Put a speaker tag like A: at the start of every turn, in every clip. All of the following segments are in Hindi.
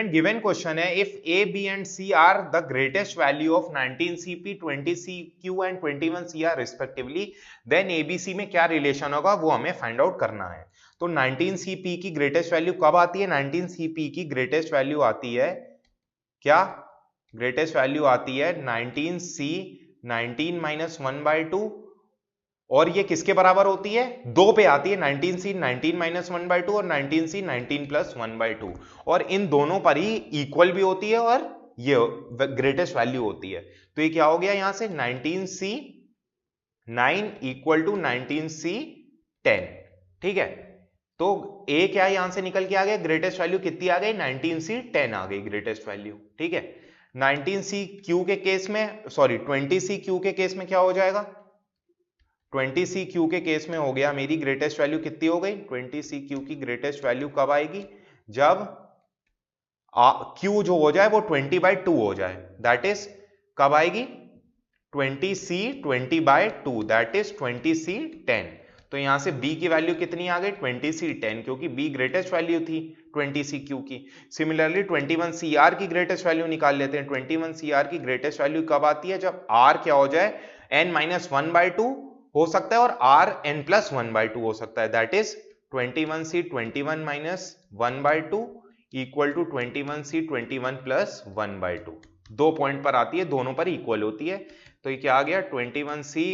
A: गिवन क्वेश्चन है if A B and C are the greatest value of 19 CP 20 CQ and 21 CR respectively, then ABC में क्या रिलेशन होगा वो हमें फाइंड आउट करना है। तो 19 CP की ग्रेटेस्ट वैल्यू कब आती है? 19 CP की ग्रेटेस्ट वैल्यू आती है क्या? ग्रेटेस्ट वैल्यू आती है 19C 19 माइनस 1/2, और ये किसके बराबर होती है? 2 पे आती है। 19C 19 माइनस 1/2 और 19C 19 प्लस 1/2, और इन दोनों पर ही इक्वल भी होती है और ये ग्रेटेस्ट वैल्यू होती है। तो ये क्या हो गया यहां से 19C 9 इक्वल टू 19C 10। ठीक है, तो ए क्या यहां से निकल के आ गया? ग्रेटेस्ट वैल्यू कितनी आ गई? 19C 10 आ गई ग्रेटेस्ट वैल्यू। ठीक है, 19CQ के केस में, सॉरी 20CQ के केस में क्या हो जाएगा? 20CQ के केस में हो गया मेरी ग्रेटेस्ट वैल्यू कितनी हो गई? 20CQ की ग्रेटेस्ट वैल्यू कब आएगी? जब Q जो हो जाए वो 20/2 हो जाए, दैट इज कब आएगी? 20C 20/2, that is 20C 10। तो यहां से B की वैल्यू कितनी आ गई? 20C 10, क्योंकि B ग्रेटेस्ट वैल्यू थी 20CQ की। सिमिलरली 21CR की ग्रेटेस्ट वैल्यू निकाल लेते हैं। 21CR की ग्रेटेस्ट वैल्यू कब आती है? जब R क्या हो जाए? n-1/2 हो सकता है और Rn+1/2 हो सकता है, that is 21C 21 minus 1/2 equal to 21C 21 plus 1/2। 2 point पर आती है, दोनों पर इक्वल होती है। तो ये क्या आ गया? 21C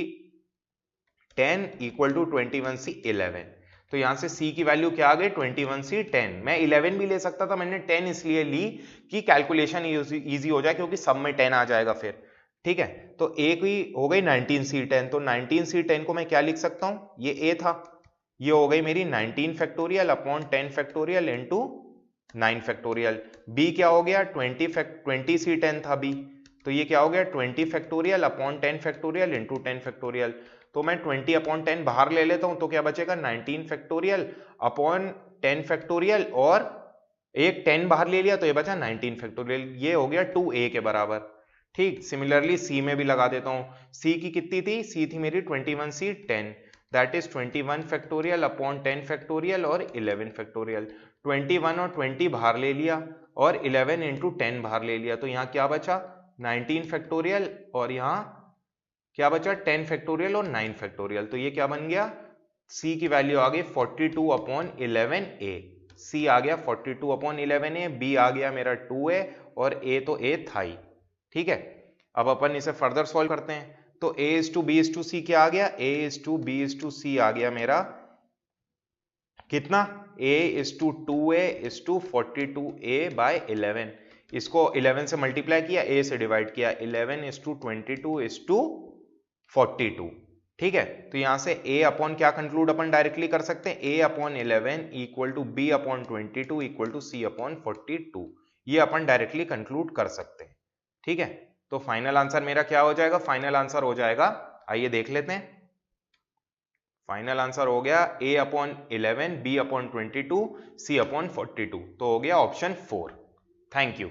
A: 10 equal to 21C 11। तो यहां से C की वैल्यू क्या आ गई? 21C 10। मैं 11 भी ले सकता था, मैंने 10 इसलिए ली कि कैलकुलेशन इजी हो जाए, क्योंकि सब में 10 आ जाएगा फिर। ठीक है, तो ए की हो गई 19C 10, तो 19C 10 को मैं क्या लिख सकता हूं? ये ए था, ये हो गई मेरी 19 factorial upon 10 factorial into 9 factorial. B क्या हो गया? 20C 10 था बी, तो ये क्या हो गया? 20 factorial upon 10 factorial into 10 factorial. तो मैं 20 अपॉन 10 बाहर ले लेता हूं, तो क्या बचेगा? 19 फैक्टोरियल अपॉन 10 फैक्टोरियल, और एक 10 बाहर ले लिया तो ये बचा 19 फैक्टोरियल। ये हो गया 2a के बराबर। ठीक, सिमिलरली सी में भी लगा देता हूं। सी की कितनी थी? सी थी मेरी 21C 10, that is 21 factorial upon 10 factorial और 11 फैक्टोरियल। 21 और 20 बाहर ले लिया और 11 इंटू 10 बाहर ले लिया, तो यहाँ क्या बचा? 19 फैक्टोरियल, और यहाँ क्या बचा? 10 फैक्टोरियल और 9 फैक्टोरियल। तो ये क्या बन गया? सी की वैल्यू आ गई 42 अपॉन 11a। सी आ गया 42 अपॉन 11a, बी आ गया मेरा 2a, और ए तो ए था ही। ठीक है, अब अपन इसे फर्दर सॉल्व करते हैं। तो a is to b is to c क्या आ गया? a is to b is to c आ गया मेरा कितना? a is to 2a is to 42a by 11। इसको 11 से मल्टीप्लाई किया, a से डिवाइड किया, 11 is to 22 is to 42। ठीक है, तो यहां से a अपॉन क्या कंक्लूड अपन डायरेक्टली कर सकते हैं? a upon 11 equal to b upon 22 equal to c upon 42। ये अपन डायरेक्टली कंक्लूड कर सकते हैं। ठीक है, तो फाइनल आंसर मेरा क्या हो जाएगा? फाइनल आंसर हो जाएगा, आइए देख लेते हैं। फाइनल आंसर हो गया a upon 11, b upon 22, c upon 42। तो हो गया ऑप्शन 4। Thank you.